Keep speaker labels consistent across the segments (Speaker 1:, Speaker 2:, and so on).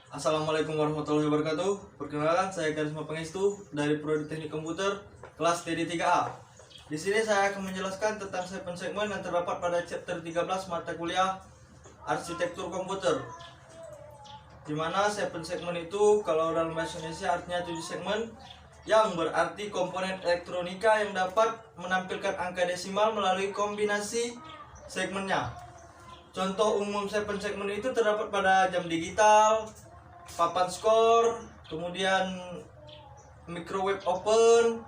Speaker 1: Assalamualaikum warahmatullahi wabarakatuh. Perkenalkan, saya Karisma Pangestu dari Prodi Teknik Komputer kelas TD3A. Di sini saya akan menjelaskan tentang segmen yang terdapat pada chapter 13 mata kuliah Arsitektur Komputer. Di mana segmen itu kalau dalam bahasa Indonesia artinya 7 segmen yang berarti komponen elektronika yang dapat menampilkan angka desimal melalui kombinasi segmennya. Contoh umum segmen itu terdapat pada jam digital, papan skor, kemudian microwave open,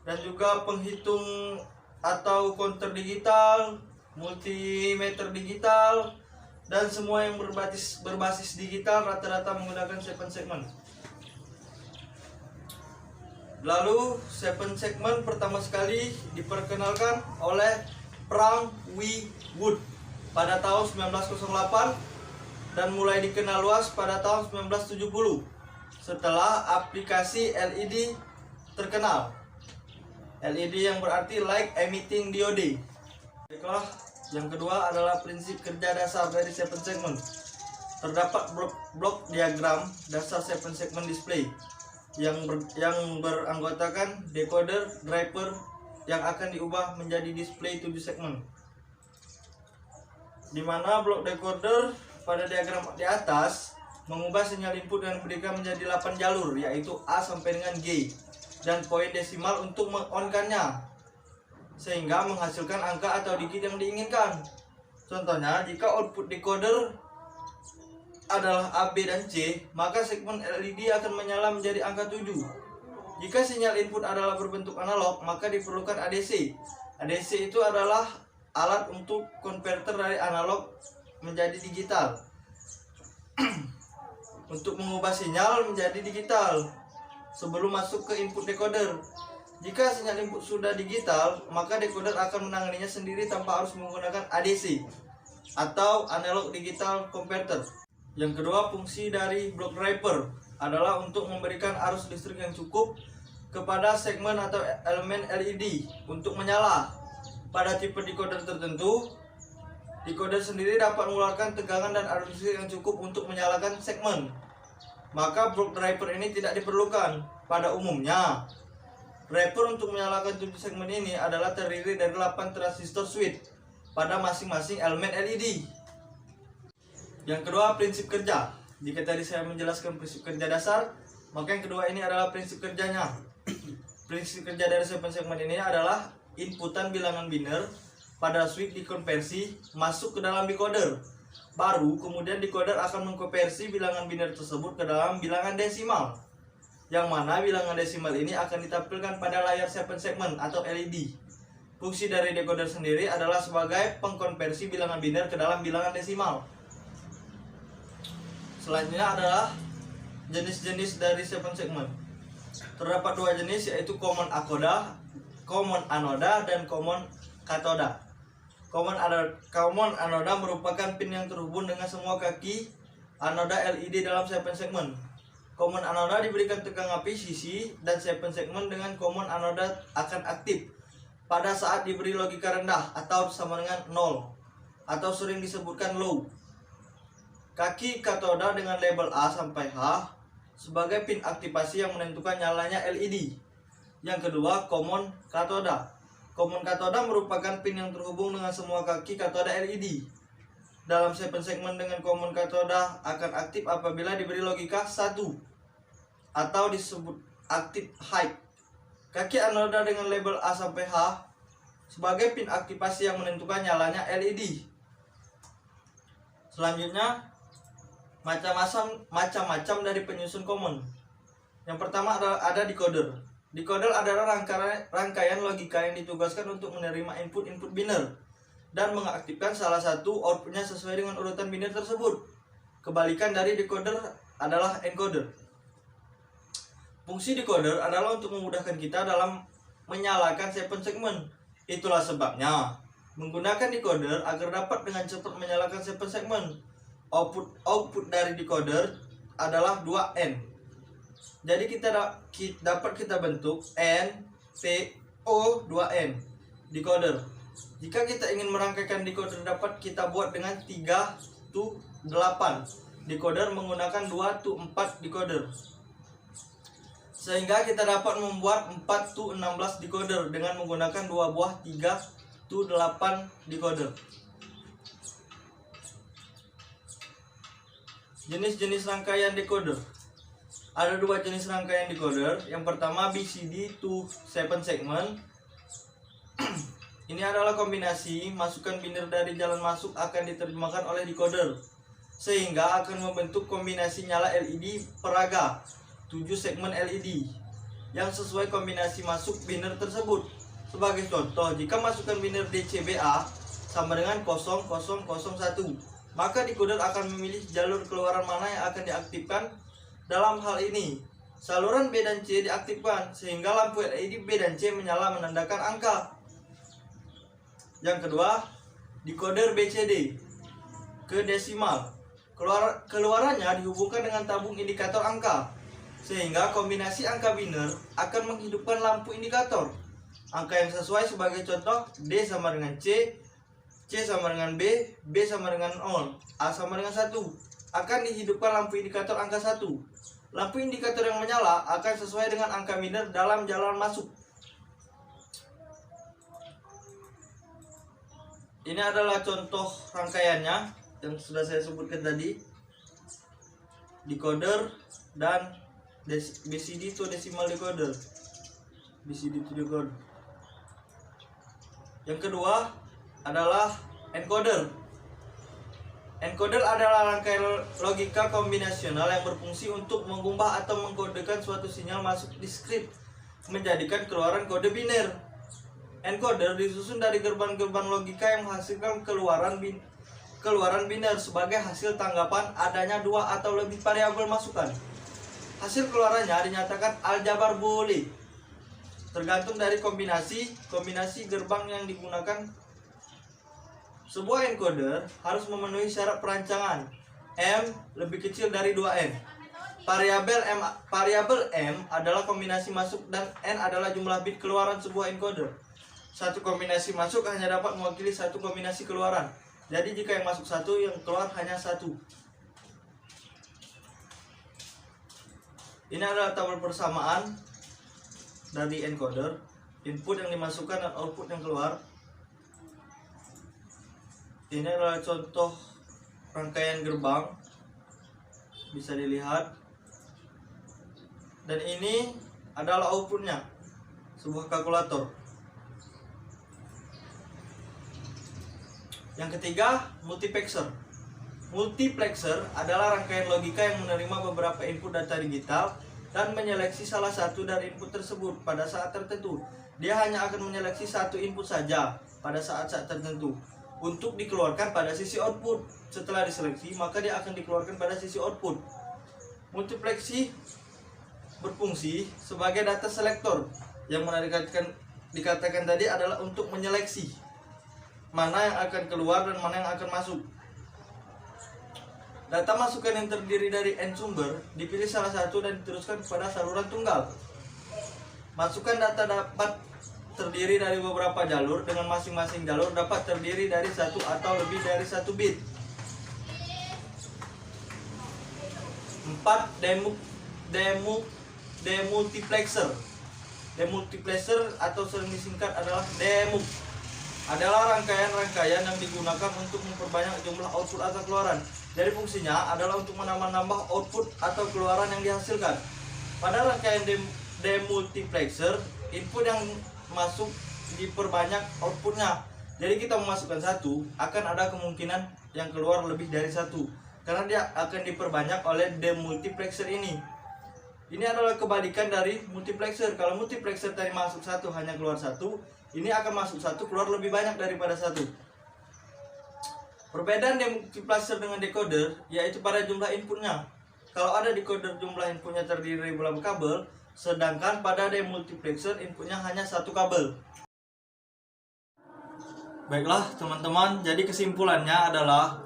Speaker 1: dan juga penghitung atau counter digital, multimeter digital, dan semua yang berbasis digital rata-rata menggunakan segmen. Lalu segmen pertama sekali diperkenalkan oleh Frank W. Wood pada tahun 1908 dan mulai dikenal luas pada tahun 1970 setelah aplikasi LED terkenal. LED yang berarti light emitting diode. Baiklah, yang kedua adalah prinsip kerja dasar dari segmen. Terdapat blok diagram dasar segmen display yang beranggotakan decoder, driver yang akan diubah menjadi display 7 segmen. Di mana blok decoder pada diagram di atas mengubah sinyal input dan berikan menjadi 8 jalur, yaitu A sampai dengan G, dan poin desimal untuk meng-on-kannya sehingga menghasilkan angka atau digit yang diinginkan. Contohnya, jika output decoder adalah A, B, dan C, maka segmen LED akan menyala menjadi angka 7. Jika sinyal input adalah berbentuk analog, maka diperlukan ADC. ADC itu adalah alat untuk konverter dari analog menjadi digital untuk mengubah sinyal menjadi digital sebelum masuk ke input decoder. Jika sinyal input sudah digital, maka decoder akan menanganinya sendiri tanpa harus menggunakan ADC atau analog digital converter. Yang kedua, fungsi dari blok driver adalah untuk memberikan arus listrik yang cukup kepada segmen atau elemen LED untuk menyala. Pada tipe decoder tertentu, decoder sendiri dapat mengeluarkan tegangan dan arus listrik yang cukup untuk menyalakan segmen. Maka blok driver ini tidak diperlukan. Pada umumnya, driver untuk menyalakan 7 segmen ini adalah terdiri dari 8 transistor switch pada masing-masing elemen LED. Yang kedua, prinsip kerja. Jika tadi saya menjelaskan prinsip kerja dasar, maka yang kedua ini adalah prinsip kerjanya. Prinsip kerja dari segmen ini adalah inputan bilangan biner pada switch dikonversi masuk ke dalam decoder. Baru kemudian decoder akan mengkonversi bilangan biner tersebut ke dalam bilangan desimal, yang mana bilangan desimal ini akan ditampilkan pada layar segmen atau LED. Fungsi dari decoder sendiri adalah sebagai pengkonversi bilangan biner ke dalam bilangan desimal. Selanjutnya adalah jenis-jenis dari segmen. Terdapat 2 jenis, yaitu common anoda dan common katoda. Common anoda merupakan pin yang terhubung dengan semua kaki anoda LED dalam segmen. Common anoda diberikan tegang api sisi dan segmen dengan common anoda akan aktif pada saat diberi logika rendah atau sama dengan 0 atau sering disebutkan low. Kaki katoda dengan label A sampai H sebagai pin aktivasi yang menentukan nyalanya LED. Yang kedua, common katoda. Common katoda merupakan pin yang terhubung dengan semua kaki katoda LED. Dalam segmen dengan common katoda akan aktif apabila diberi logika 1 atau disebut aktif high. Kaki anoda dengan label A sampai H sebagai pin aktivasi yang menentukan nyalanya LED. Selanjutnya, macam-macam dari penyusun common. Yang pertama ada decoder. Decoder adalah rangkaian logika yang ditugaskan untuk menerima input biner dan mengaktifkan salah satu outputnya sesuai dengan urutan biner tersebut. Kebalikan dari decoder adalah encoder. Fungsi decoder adalah untuk memudahkan kita dalam menyalakan segmen. Itulah sebabnya menggunakan decoder agar dapat dengan cepat menyalakan segmen. Output dari decoder adalah 2N. Jadi dapat kita bentuk NPO2N decoder. Jika kita ingin merangkaikan decoder dapat kita buat dengan 3 to 8. decoder menggunakan 2 to 4 decoder. Sehingga kita dapat membuat 4 to 16 decoder dengan menggunakan 2 buah 3 to 8 decoder. Jenis-jenis rangkaian decoder. Ada 2 jenis rangkaian decoder. Yang pertama BCD to 7 segment. Ini adalah kombinasi masukan biner dari jalan masuk akan diterjemahkan oleh decoder, sehingga akan membentuk kombinasi nyala LED peraga 7 segmen LED yang sesuai kombinasi masuk biner tersebut. Sebagai contoh, jika masukan biner DCBA sama dengan 0001, maka decoder akan memilih jalur keluaran mana yang akan diaktifkan. Dalam hal ini, saluran B dan C diaktifkan sehingga lampu LED B dan C menyala menandakan angka. Yang kedua, decoder BCD ke desimal. Keluarannya dihubungkan dengan tabung indikator angka, sehingga kombinasi angka biner akan menghidupkan lampu indikator. Angka yang sesuai sebagai contoh, D sama dengan C, C sama dengan B, B sama dengan 0, A sama dengan 1. Akan dihidupkan lampu indikator angka 1. Lampu indikator yang menyala akan sesuai dengan angka biner dalam jalan masuk. Ini adalah contoh rangkaiannya yang sudah saya sebutkan tadi. Decoder dan BCD to decimal decoder. BCD to decoder. Yang kedua adalah encoder. Encoder adalah rangkaian logika kombinasional yang berfungsi untuk mengubah atau mengkodekan suatu sinyal masuk diskrit menjadikan keluaran kode biner. Encoder disusun dari gerbang-gerbang logika yang menghasilkan keluaran biner sebagai hasil tanggapan adanya 2 atau lebih variabel masukan. Hasil keluarannya dinyatakan aljabar boolean, tergantung dari kombinasi gerbang yang digunakan. Sebuah encoder harus memenuhi syarat perancangan M lebih kecil dari 2N. Variabel M adalah kombinasi masuk dan N adalah jumlah bit keluaran sebuah encoder. Satu kombinasi masuk hanya dapat mewakili satu kombinasi keluaran. Jadi jika yang masuk 1, yang keluar hanya 1. Ini adalah tabel persamaan dari encoder, input yang dimasukkan dan output yang keluar. Ini adalah contoh rangkaian gerbang, bisa dilihat. Dan ini adalah outputnya, sebuah kalkulator. Yang ketiga, multiplexer. Multiplexer adalah rangkaian logika yang menerima beberapa input data digital dan menyeleksi salah satu dari input tersebut pada saat tertentu. Dia hanya akan menyeleksi satu input saja pada saat-saat tertentu untuk dikeluarkan pada sisi output. Setelah diseleksi, maka dia akan dikeluarkan pada sisi output. Multipleksi berfungsi sebagai data selektor. Yang dikatakan tadi adalah untuk menyeleksi mana yang akan keluar dan mana yang akan masuk. Data masukan yang terdiri dari N sumber dipilih salah satu dan diteruskan kepada saluran tunggal. Masukan data dapat terdiri dari beberapa jalur, dengan masing-masing jalur dapat terdiri dari satu atau lebih dari satu bit. 4. Demultiplexer. Demultiplexer atau sering disingkat adalah demuk, adalah rangkaian-rangkaian yang digunakan untuk memperbanyak jumlah output atau keluaran. Jadi fungsinya adalah untuk menambah-nambah output atau keluaran yang dihasilkan. Pada rangkaian demultiplexer, input yang masuk diperbanyak outputnya. Jadi kita memasukkan 1, akan ada kemungkinan yang keluar lebih dari 1, karena dia akan diperbanyak oleh demultiplexer ini. Ini adalah kebalikan dari multiplexer. Kalau multiplexer tadi masuk 1 hanya keluar 1, ini akan masuk 1 keluar lebih banyak daripada 1. Perbedaan demultiplexer dengan decoder yaitu pada jumlah inputnya. Kalau ada decoder jumlah inputnya terdiri dari beberapa kabel, sedangkan pada demultiplexer inputnya hanya 1 kabel. Baiklah teman-teman, jadi kesimpulannya adalah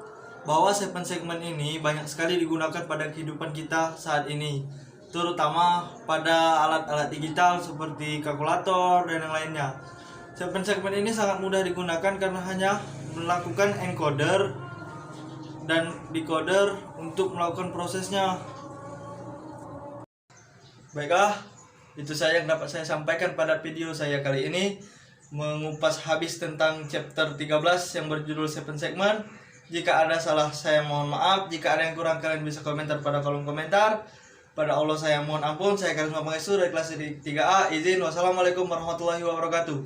Speaker 1: bahwa 7 segmen ini banyak sekali digunakan pada kehidupan kita saat ini, terutama pada alat-alat digital seperti kalkulator dan yang lainnya. 7 segmen ini sangat mudah digunakan karena hanya melakukan encoder dan decoder untuk melakukan prosesnya. Baiklah, itu saja yang dapat saya sampaikan pada video saya kali ini, mengupas habis tentang chapter 13 yang berjudul 7 segment. Jika ada salah saya mohon maaf, jika ada yang kurang kalian bisa komentar pada kolom komentar. Pada Allah saya mohon ampun. Saya Karisma Pangestu dari kelas 3A. Izin, wassalamualaikum warahmatullahi wabarakatuh.